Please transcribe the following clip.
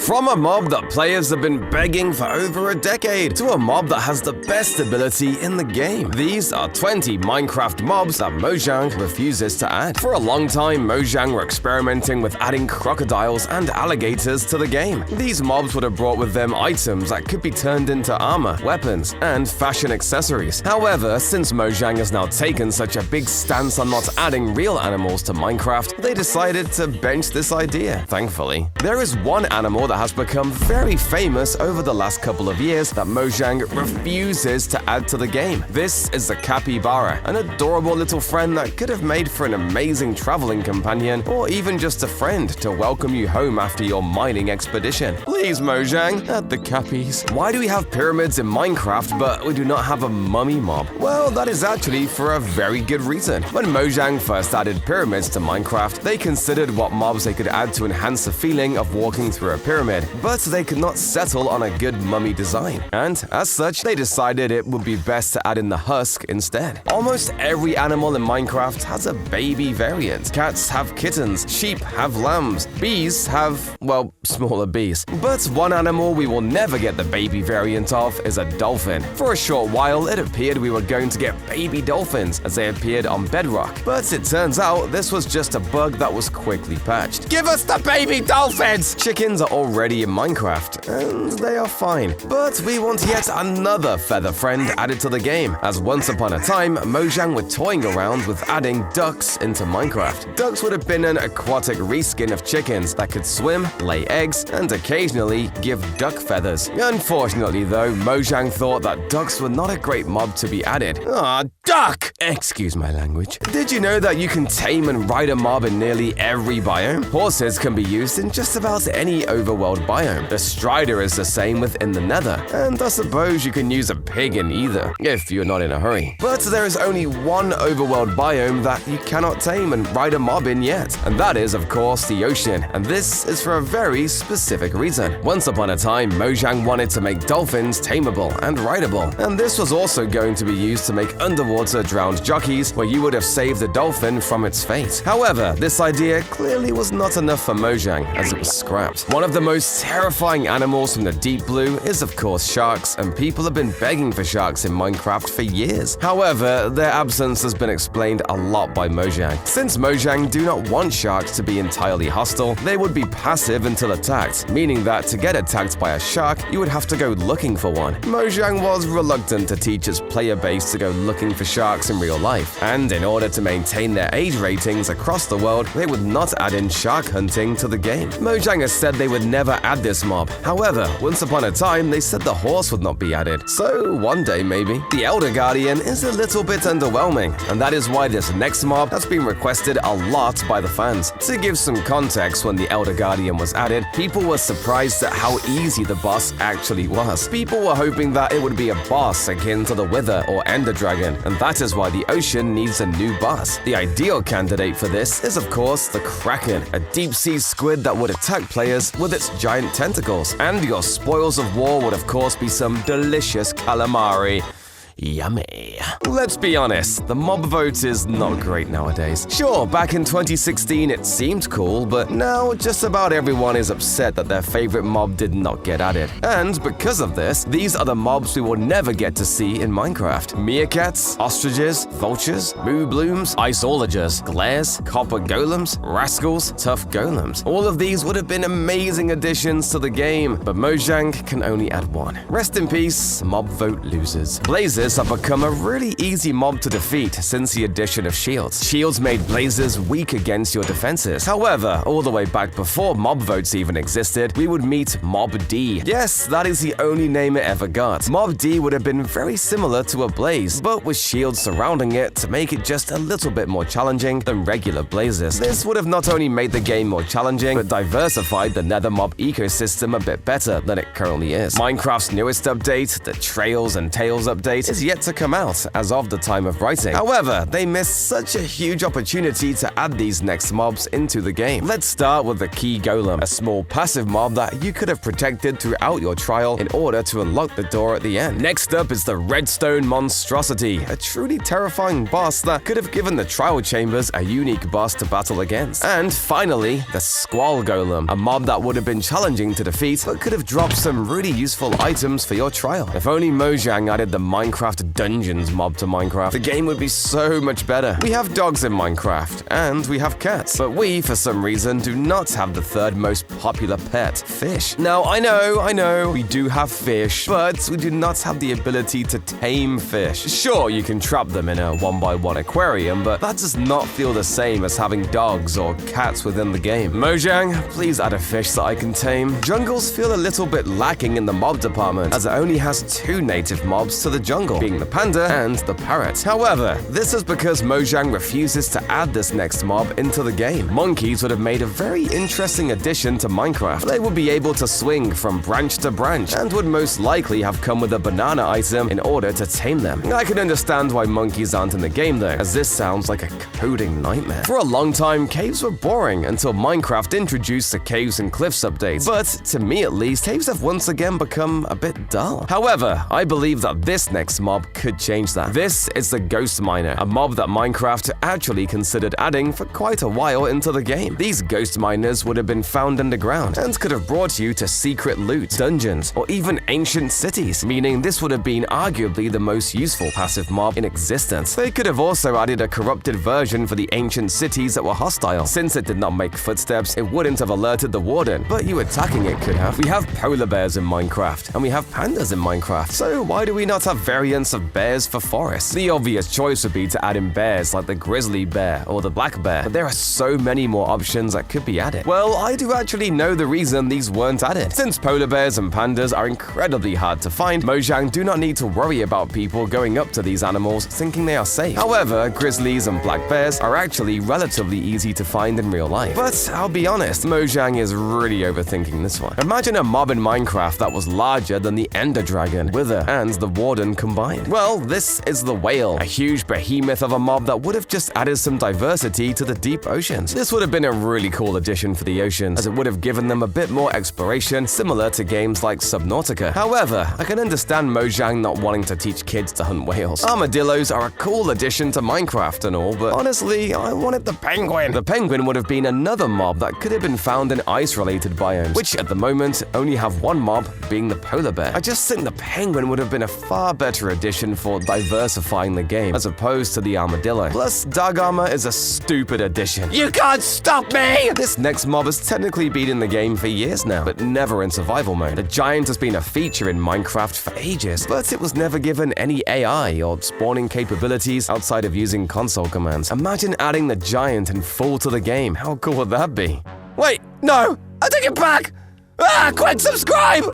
From a mob that players have been begging for over a decade to a mob that has the best ability in the game. These are 20 Minecraft mobs that Mojang refuses to add. For a long time, Mojang were experimenting with adding crocodiles and alligators to the game. These mobs would have brought with them items that could be turned into armor, weapons, and fashion accessories. However, since Mojang has now taken such a big stance on not adding real animals to Minecraft, they decided to bench this idea, thankfully. There is one animal that has become very famous over the last couple of years that Mojang refuses to add to the game. This is the capybara, an adorable little friend that could have made for an amazing traveling companion or even just a friend to welcome you home after your mining expedition. Please, Mojang, add the cappies. Why do we have pyramids in Minecraft but we do not have a mummy mob? Well, that is actually for a very good reason. When Mojang first added pyramids to Minecraft, they considered what mobs they could add to enhance the feeling of walking through a pyramid, but they could not settle on a good mummy design. And as such, they decided it would be best to add in the husk instead. Almost every animal in Minecraft has a baby variant. Cats have kittens, sheep have lambs, bees have, well, smaller bees. But one animal we will never get the baby variant of is a dolphin. For a short while, it appeared we were going to get baby dolphins as they appeared on Bedrock. But it turns out this was just a bug that was quickly patched. Give us the baby dolphins! Chickens are already in Minecraft, and they are fine. But we want yet another feather friend added to the game, as once upon a time, Mojang were toying around with adding ducks into Minecraft. Ducks would have been an aquatic reskin of chickens that could swim, lay eggs, and occasionally give duck feathers. Unfortunately though, Mojang thought that ducks were not a great mob to be added. Duck! Excuse my language. Did you know that you can tame and ride a mob in nearly every biome? Horses can be used in just about any overworld biome. The Strider is the same within the Nether, and I suppose you can use a pig in either, if you're not in a hurry. But there is only one overworld biome that you cannot tame and ride a mob in yet, and that is, of course, the ocean, and this is for a very specific reason. Once upon a time, Mojang wanted to make dolphins tameable and rideable, and this was also going to be used to make underwater drowned jockeys where you would have saved the dolphin from its fate. However, this idea clearly was not enough for Mojang, as it was scrapped. One of the most terrifying animals from the deep blue is of course sharks, and people have been begging for sharks in Minecraft for years. However, their absence has been explained a lot by Mojang. Since Mojang do not want sharks to be entirely hostile, they would be passive until attacked, meaning that to get attacked by a shark, you would have to go looking for one. Mojang was reluctant to teach its player base to go looking for sharks in real life, and in order to maintain their age ratings across the world, they would not add in shark hunting to the game. Mojang has said they would never add this mob. However, once upon a time, they said the horse would not be added. So one day maybe. The Elder Guardian is a little bit underwhelming, and that is why this next mob has been requested a lot by the fans. To give some context, when the Elder Guardian was added, people were surprised at how easy the boss actually was. People were hoping that it would be a boss akin to the Wither or Ender Dragon, and that is why the ocean needs a new boss. The ideal candidate for this is of course the Kraken, a deep-sea squid that would attack players with its giant tentacles. And your spoils of war would of course be some delicious calamari. Yummy. Let's be honest, the mob vote is not great nowadays. Sure, back in 2016 it seemed cool, but now just about everyone is upset that their favorite mob did not get added. And because of this, these are the mobs we will never get to see in Minecraft. Meerkats, ostriches, vultures, moo blooms, iceologers, glares, copper golems, rascals, tough golems. All of these would have been amazing additions to the game, but Mojang can only add one. Rest in peace, mob vote losers. Blazers have become a really easy mob to defeat since the addition of shields. Shields made blazers weak against your defenses. However, all the way back before mob votes even existed, we would meet Mob D. Yes, that is the only name it ever got. Mob D would have been very similar to a blaze, but with shields surrounding it to make it just a little bit more challenging than regular blazes. This would have not only made the game more challenging, but diversified the Nether mob ecosystem a bit better than it currently is. Minecraft's newest update, the Trails and Tales update, is yet to come out as of the time of writing. However, they missed such a huge opportunity to add these next mobs into the game. Let's start with the key golem, a small passive mob that you could have protected throughout your trial in order to unlock the door at the end. Next up is the redstone monstrosity, a truly terrifying boss that could have given the trial chambers a unique boss to battle against. And finally, the squall golem, a mob that would have been challenging to defeat but could have dropped some really useful items for your trial. If only Mojang added the Minecraft Dungeons mob to Minecraft, the game would be so much better. We have dogs in Minecraft, and we have cats, but we, for some reason, do not have the third most popular pet, fish. Now, I know, we do have fish, but we do not have the ability to tame fish. Sure, you can trap them in a 1x1 aquarium, but that does not feel the same as having dogs or cats within the game. Mojang, please add a fish that I can tame. Jungles feel a little bit lacking in the mob department, as it only has 2 native mobs to the jungle, being the panda and the parrot. However, this is because Mojang refuses to add this next mob into the game. Monkeys would have made a very interesting addition to Minecraft. They would be able to swing from branch to branch, and would most likely have come with a banana item in order to tame them. I can understand why monkeys aren't in the game though, as this sounds like a coding nightmare. For a long time, caves were boring until Minecraft introduced the Caves and Cliffs update, but to me at least, caves have once again become a bit dull. However, I believe that this next mob could change that. This is the Ghost Miner, a mob that Minecraft actually considered adding for quite a while into the game. These ghost miners would have been found underground and could have brought you to secret loot, dungeons, or even ancient cities, meaning this would have been arguably the most useful passive mob in existence. They could have also added a corrupted version for the ancient cities that were hostile. Since it did not make footsteps, it wouldn't have alerted the warden, but you attacking it could have. We have polar bears in Minecraft, and we have pandas in Minecraft, so why do we not have variants of bears for forests? The obvious choice would be to add in bears like the grizzly bear or the black bear, but there are so many more options that could be added. Well, I do actually know the reason these weren't added. Since polar bears and pandas are incredibly hard to find, Mojang do not need to worry about people going up to these animals thinking they are safe. However, grizzlies and black bears are actually relatively easy to find in real life. But I'll be honest, Mojang is really overthinking this one. Imagine a mob in Minecraft that was larger than the Ender Dragon, Wither, and the Warden combined. Well, this is the whale, a huge behemoth of a mob that would have just added some diversity to the deep oceans. This would have been a really cool addition for the oceans, as it would have given them a bit more exploration, similar to games like Subnautica. However, I can understand Mojang not wanting to teach kids to hunt whales. Armadillos are a cool addition to Minecraft and all, but honestly, I wanted the penguin. The penguin would have been another mob that could have been found in ice-related biomes, which at the moment only have one mob, being the polar bear. I just think the penguin would have been a far better addition for diversifying the game, as opposed to the armadillo. Plus, dog armor is a stupid addition. You can't stop me! This next mob has technically been in the game for years now, but never in survival mode. The giant has been a feature in Minecraft for ages, but it was never given any AI or spawning capabilities outside of using console commands. Imagine adding the giant in full to the game. How cool would that be? Wait, no! I take it back! Quick, subscribe!